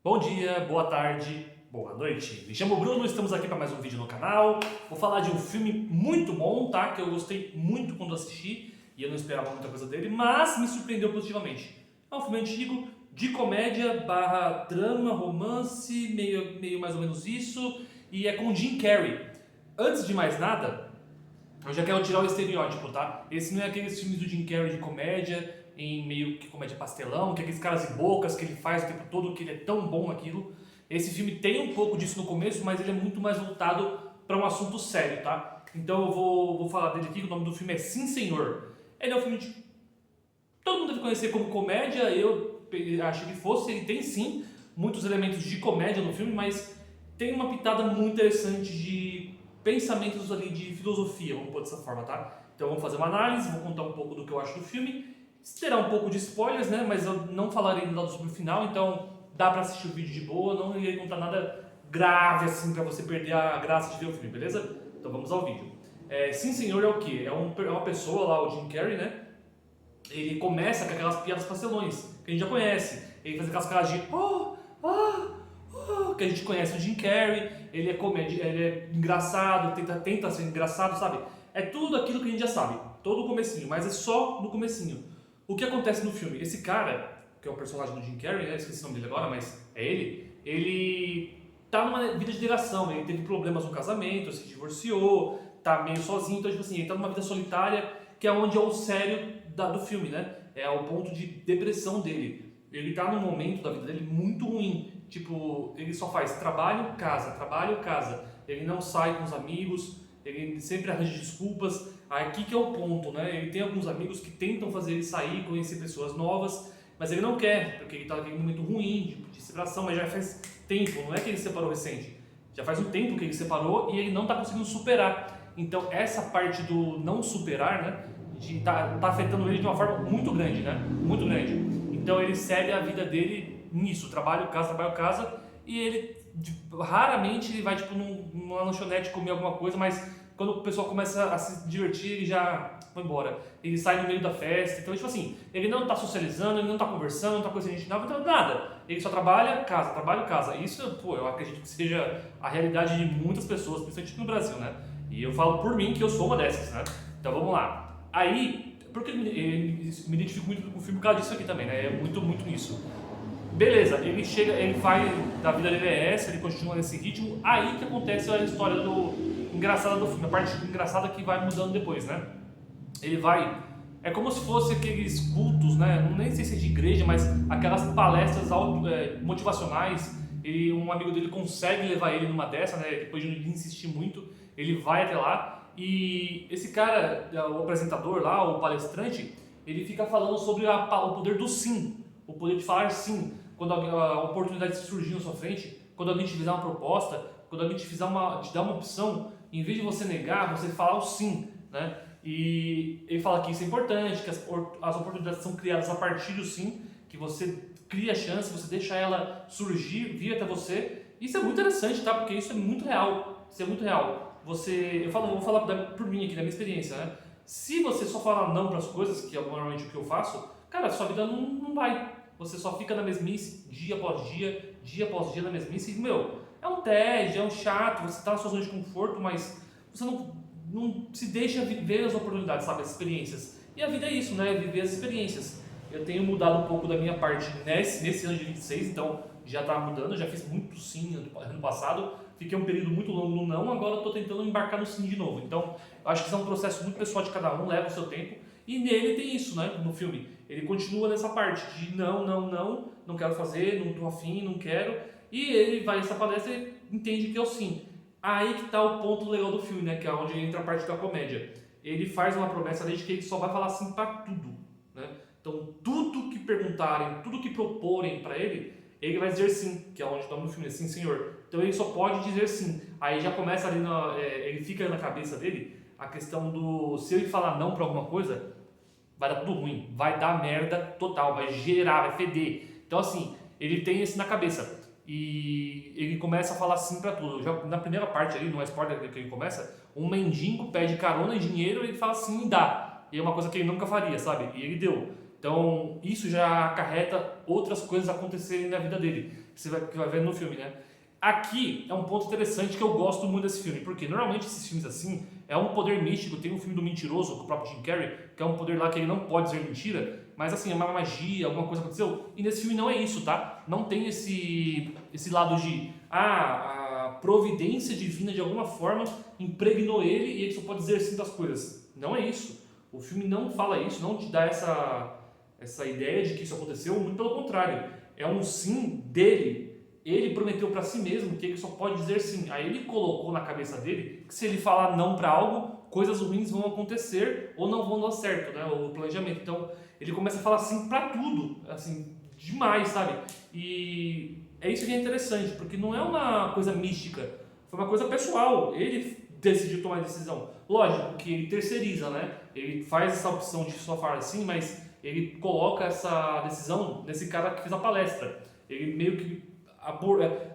Bom dia, boa tarde, boa noite. Me chamo Bruno, estamos aqui para mais um vídeo no canal. Vou falar de um filme muito bom, tá? Que eu gostei muito quando assisti e eu não esperava muita coisa dele, mas me surpreendeu positivamente. É um filme antigo, de comédia barra drama, romance, meio mais ou menos isso, e é com Jim Carrey. Antes de mais nada, eu já quero tirar o estereótipo, tá? Esse não é aqueles filmes do Jim Carrey de comédia, em meio que comédia pastelão, que é aqueles caras e bocas que ele faz o tempo todo, que ele é tão bom naquilo. Esse filme tem um pouco disso no começo, mas ele é muito mais voltado para um assunto sério, tá? Então eu vou falar dele aqui, o nome do filme é Sim Senhor. Ele é um filme de... todo mundo deve conhecer como comédia, eu achei que fosse, ele tem sim muitos elementos de comédia no filme, mas tem uma pitada muito interessante de pensamentos ali de filosofia, vamos pôr dessa forma, tá? Então vamos fazer uma análise, vou contar um pouco do que eu acho do filme, terá um pouco de spoilers, né? Mas eu não falarei nada sobre o final, então dá pra assistir o vídeo de boa, não irei contar nada grave assim pra você perder a graça de ver o filme, beleza? Então vamos ao vídeo. Sim Senhor é o quê? É uma pessoa lá, o Jim Carrey, né? Ele começa com aquelas piadas pastelões, que a gente já conhece. Ele faz aquelas caras de que a gente conhece o Jim Carrey, ele é comédia, ele é engraçado, tenta ser engraçado, sabe? É tudo aquilo que a gente já sabe, todo o comecinho, mas é só no comecinho. O que acontece no filme? Esse cara, que é o personagem do Jim Carrey, né? Esqueci o nome dele agora, mas é ele tá numa vida de negação, ele teve problemas no casamento, se divorciou, tá meio sozinho, então tipo assim, ele tá numa vida solitária, que é onde é o sério do filme, né? É o ponto de depressão dele. Ele tá num momento da vida dele muito ruim, tipo, ele só faz trabalho, casa, ele não sai com os amigos, ele sempre arranja desculpas. Aqui que é o ponto, né? Ele tem alguns amigos que tentam fazer ele sair, conhecer pessoas novas, mas ele não quer, porque ele está naquele momento ruim, de separação, mas já faz tempo, não é que ele se separou recente. Já faz um tempo que ele separou e ele não está conseguindo superar. Então essa parte do não superar, né? Tá afetando ele de uma forma muito grande, né? Muito grande. Então ele segue a vida dele nisso, trabalho, casa, e ele raramente ele vai tipo numa lanchonete comer alguma coisa, mas quando o pessoal começa a se divertir, ele já vai embora. Ele sai no meio da festa. Então, tipo assim, ele não tá socializando, ele não tá conversando, não tá conhecendo gente nova, então nada. Ele só trabalha, casa. Isso, pô, eu acredito que seja a realidade de muitas pessoas, principalmente no Brasil, né? E eu falo por mim que eu sou uma dessas, né? Então vamos lá. Aí, porque eu me identifico muito com o filme por causa disso aqui também, né? É muito nisso. Beleza, ele chega, ele vai, da vida dele é essa, ele continua nesse ritmo, aí que acontece a história engraçada do filme, a parte engraçada que vai mudando depois, né? Ele vai, é como se fosse aqueles cultos, né? Nem sei se é de igreja, mas aquelas palestras motivacionais. Um amigo dele consegue levar ele numa dessa, né? Depois de insistir muito, ele vai até lá e esse cara, o apresentador lá, o palestrante, ele fica falando sobre o poder do sim, o poder de falar sim. Quando a oportunidade surgir na sua frente, quando alguém te fizer uma proposta, quando alguém te dar uma opção, em vez de você negar, você falar o sim, né? E ele fala que isso é importante, que as oportunidades são criadas a partir do sim, que você cria a chance, você deixa ela surgir, vir até você. Isso é muito interessante, tá? Porque isso é muito real. Isso é muito real. Vou falar por mim aqui, da minha experiência, né? Se você só falar não para as coisas, que é normalmente o que eu faço, cara, sua vida não vai. Você só fica na mesmice, dia após dia na mesmice, e, meu, é um tédio, é um chato, você tá na sua zona de conforto, mas você não se deixa viver as oportunidades, sabe, as experiências. E a vida é isso, né, viver as experiências. Eu tenho mudado um pouco da minha parte nesse ano de 26, então já tá mudando, já fiz muito sim ano passado, fiquei um período muito longo no não, agora eu tô tentando embarcar no sim de novo. Então, eu acho que isso é um processo muito pessoal de cada um, leva o seu tempo, e nele tem isso, né, no filme. Ele continua nessa parte de não quero fazer, não tô afim, não quero, e ele vai nessa palestra e entende que é o sim. Aí que tá o ponto legal do filme, né, que é onde entra a parte da comédia. Ele faz uma promessa desde que ele só vai falar sim pra tudo, né? Então, tudo que perguntarem, tudo que proporem pra ele vai dizer sim, que é onde o nome do filme é Sim Senhor. Então ele só pode dizer sim. Aí já começa ali, ele fica na cabeça dele a questão do, se ele falar não pra alguma coisa, vai dar tudo ruim, vai dar merda total, vai gerar, vai feder. Então assim, ele tem isso na cabeça e ele começa a falar sim pra tudo. Já na primeira parte ali, no spoiler que ele começa, um mendigo pede carona e dinheiro, ele fala sim e dá. E é uma coisa que ele nunca faria, sabe? E ele deu. Então, isso já acarreta outras coisas acontecerem na vida dele, que vai ver no filme, né? Aqui é um ponto interessante que eu gosto muito desse filme, porque normalmente esses filmes assim é um poder místico. Tem um filme do Mentiroso com o próprio Jim Carrey, que é um poder lá que ele não pode dizer mentira, mas assim, é uma magia, alguma coisa aconteceu. E nesse filme não é isso, tá? Não tem esse lado de a providência divina de alguma forma impregnou ele e ele só pode dizer sim das coisas. Não é isso. O filme não fala isso, não te dá essa ideia de que isso aconteceu, muito pelo contrário. É um sim dele. Ele prometeu para si mesmo que ele só pode dizer sim. Aí ele colocou na cabeça dele que se ele falar não para algo, coisas ruins vão acontecer ou não vão dar certo, né? O planejamento. Então ele começa a falar sim para tudo, assim, demais, sabe? E é isso que é interessante, porque não é uma coisa mística, foi uma coisa pessoal. Ele decidiu tomar a decisão. Lógico que ele terceiriza, né? Ele faz essa opção de só falar sim, mas ele coloca essa decisão nesse cara que fez a palestra. Ele meio que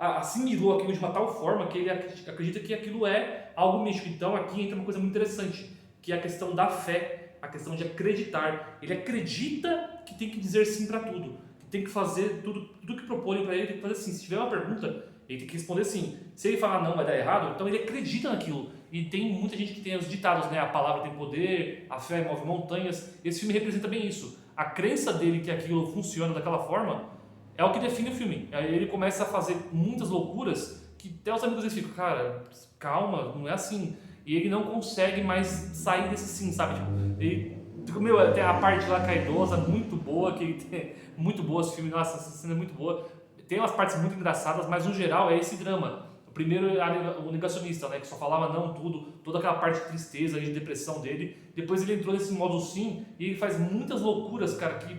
assimilou aquilo de uma tal forma que ele acredita que aquilo é algo místico. Então aqui entra uma coisa muito interessante, que é a questão da fé, a questão de acreditar. Ele acredita que tem que dizer sim para tudo, que tem que fazer tudo que propõem para ele, tem que fazer sim. Se tiver uma pergunta, ele tem que responder sim. Se ele falar não, vai dar errado, então ele acredita naquilo. E tem muita gente que tem os ditados, né? A palavra tem poder, a fé move montanhas. Esse filme representa bem isso. A crença dele que aquilo funciona daquela forma é o que define o filme. Aí ele começa a fazer muitas loucuras que até os amigos dele ficam, cara, calma, não é assim. E ele não consegue mais sair desse sim, sabe? Tem a parte lá caidosa, muito boa, que ele tem, muito boa esse filme, nossa, essa cena é muito boa. Tem umas partes muito engraçadas, mas no geral é esse drama. O primeiro é o negacionista, né, que só falava não tudo, toda aquela parte de tristeza e de depressão dele. Depois ele entrou nesse modo sim e ele faz muitas loucuras, cara, que,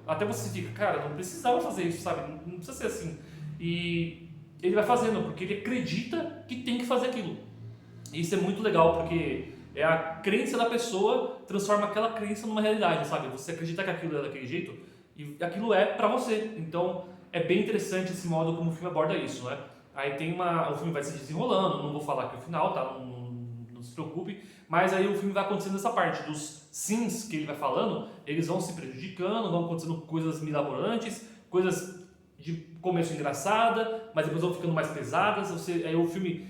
até você fica, cara, não precisava fazer isso, sabe? Não precisa ser assim. E ele vai fazendo, porque ele acredita que tem que fazer aquilo. E isso é muito legal, porque é a crença da pessoa transforma aquela crença numa realidade, sabe? Você acredita que aquilo é daquele jeito e aquilo é pra você. Então é bem interessante esse modo como o filme aborda isso, né? Aí o filme vai se desenrolando, não vou falar aqui o final, tá? Não se preocupe. Mas aí o filme vai acontecendo essa parte dos sims que ele vai falando, eles vão se prejudicando, vão acontecendo coisas mirabolantes, coisas de começo engraçada, mas depois vão ficando mais pesadas. Aí o filme,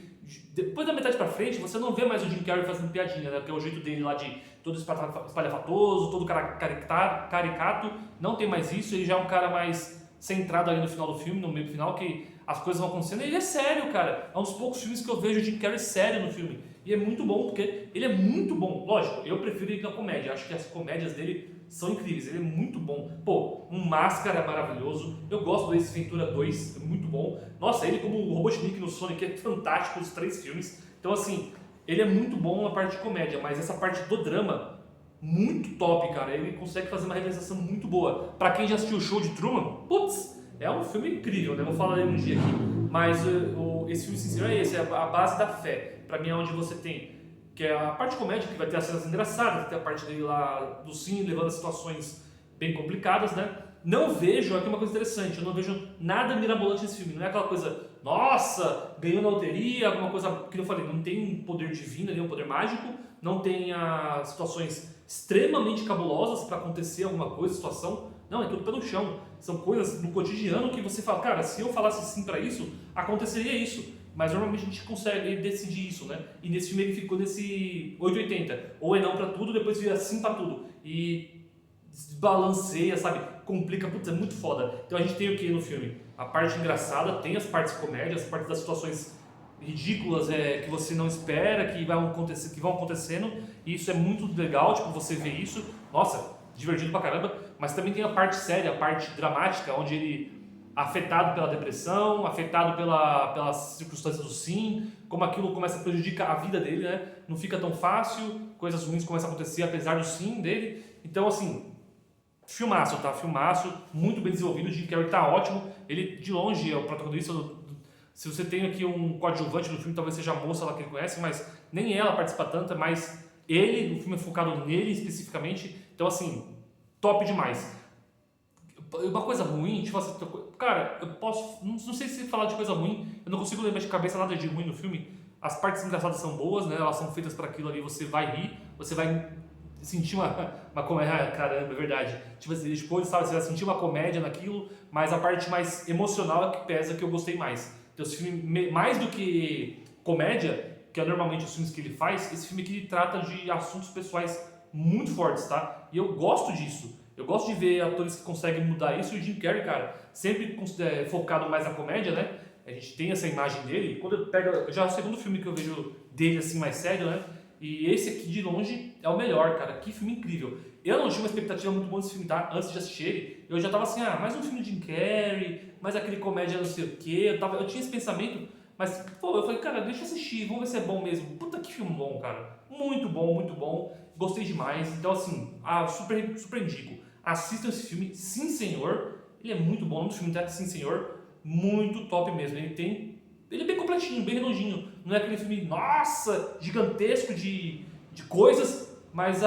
depois da metade pra frente, você não vê mais o Jim Carrey fazendo piadinha, né? Porque é o jeito dele lá de todo espalhafatoso, todo caricato, não tem mais isso. Ele já é um cara mais centrado ali no final do filme, no meio final, que as coisas vão acontecendo, e ele é sério, cara. É um dos poucos filmes que eu vejo o Jim Carrey sério no filme. E é muito bom, porque ele é muito bom. Lógico, eu prefiro ele na comédia. Acho que as comédias dele são incríveis. Ele é muito bom. Pô, um Máscara é maravilhoso. Eu gosto do Ace Ventura 2, é muito bom. Nossa, ele como o Robotnik no Sonic é fantástico, os 3 filmes. Então, assim, ele é muito bom na parte de comédia, mas essa parte do drama, muito top, cara. Ele consegue fazer uma realização muito boa. Pra quem já assistiu o Show de Truman, putz, é um filme incrível, né? Vou falar dele um dia aqui. Mas esse filme sincero é esse, é a base da fé. Pra mim é onde você tem, que é a parte de comédia, que vai ter as cenas engraçadas, tem a parte dele lá do sim, levando a situações bem complicadas, né? Não vejo, aqui uma coisa interessante, eu não vejo nada mirabolante nesse filme. Não é aquela coisa, nossa, ganhou na loteria, alguma coisa que eu falei, não tem um poder divino ali, um poder mágico, não tem situações extremamente cabulosas para acontecer alguma coisa, situação. Não, é tudo pelo chão. São coisas no cotidiano que você fala, cara, se eu falasse sim para isso, aconteceria isso. Mas normalmente a gente consegue decidir isso, né? E nesse filme ele ficou nesse 880. Ou é não pra tudo, depois vira sim pra tudo. E desbalanceia, sabe? Complica, putz, é muito foda. Então a gente tem o que no filme? A parte engraçada, tem as partes comédia, as partes das situações ridículas que você não espera, que vão acontecendo. E isso é muito legal, tipo, você vê isso. Nossa, divertido pra caramba. Mas também tem a parte séria, a parte dramática, onde ele afetado pela depressão, afetado pelas circunstâncias do sim, como aquilo começa a prejudicar a vida dele, né? Não fica tão fácil, coisas ruins começam a acontecer apesar do sim dele. Então, assim, filmaço, tá? Filmaço, muito bem desenvolvido, o Jim Carrey tá ótimo, ele de longe é o protagonista se você tem aqui um coadjuvante no filme, talvez seja a moça lá que ele conhece, mas nem ela participa tanto, mas ele, o filme é focado nele especificamente, então, assim, top demais. Uma coisa ruim, tipo assim, cara, eu posso, não sei se falar de coisa ruim, eu não consigo lembrar de cabeça nada de ruim no filme. As partes engraçadas são boas, né? Elas são feitas para aquilo ali, você vai rir, você vai sentir uma comédia, caramba, é verdade. Tipo assim, depois, sabe, você vai sentir uma comédia naquilo, mas a parte mais emocional é que pesa, que eu gostei mais. Então, esse filme, mais do que comédia, que é normalmente os filmes que ele faz, esse filme aqui ele trata de assuntos pessoais muito fortes, tá? E eu gosto disso. Eu gosto de ver atores que conseguem mudar isso, e o Jim Carrey, cara, sempre focado mais na comédia, né? A gente tem essa imagem dele. Quando eu pego, já é o segundo filme que eu vejo dele assim mais sério, né? E esse aqui de longe é o melhor, cara. Que filme incrível. Eu não tinha uma expectativa muito boa desse filme, tá? Antes de assistir ele, eu já tava assim, mais um filme de Jim Carrey, mais aquele comédia não sei o quê. Eu tinha esse pensamento, mas, pô, eu falei, cara, deixa eu assistir, vamos ver se é bom mesmo. Puta que filme bom, cara. Muito bom, muito bom. Gostei demais. Então, assim, super indico. Assistam esse filme, Sim Senhor. Ele é muito bom, no filme tá? Sim Senhor. Muito top mesmo. Ele é bem completinho, bem redondinho. Não é aquele filme, nossa, gigantesco de coisas, mas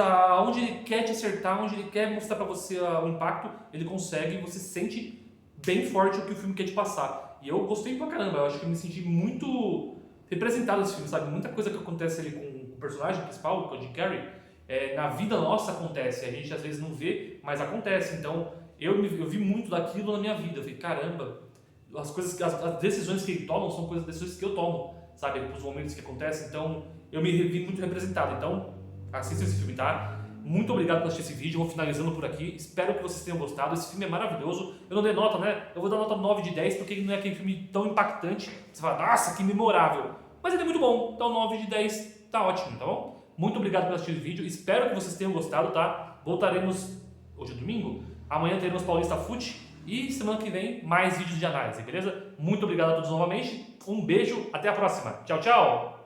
onde ele quer te acertar, onde ele quer mostrar pra você o impacto, ele consegue e você sente bem forte o que o filme quer te passar. E eu gostei pra caramba, eu acho que eu me senti muito representado nesse filme, sabe? Muita coisa que acontece ali com o personagem principal, que é o Jim Carrey, na vida nossa acontece. A gente às vezes não vê, mas acontece. Então eu vi muito daquilo na minha vida. Eu falei, caramba, as decisões que ele toma são decisões que eu tomo, sabe? Os momentos que acontecem. Então eu me vi muito representado. Então assista esse filme, tá? Muito obrigado por assistir esse vídeo. Eu vou finalizando por aqui. Espero que vocês tenham gostado. Esse filme é maravilhoso. Eu não dei nota, né? Eu vou dar nota 9 de 10 porque ele não é aquele filme tão impactante. Você fala, nossa, que memorável. Mas ele é muito bom. Então 9 de 10 tá ótimo, tá bom? Muito obrigado por assistir o vídeo. Espero que vocês tenham gostado, tá? Voltaremos hoje é domingo. Amanhã teremos Paulista Fute. E semana que vem mais vídeos de análise, beleza? Muito obrigado a todos novamente. Um beijo. Até a próxima. Tchau, tchau.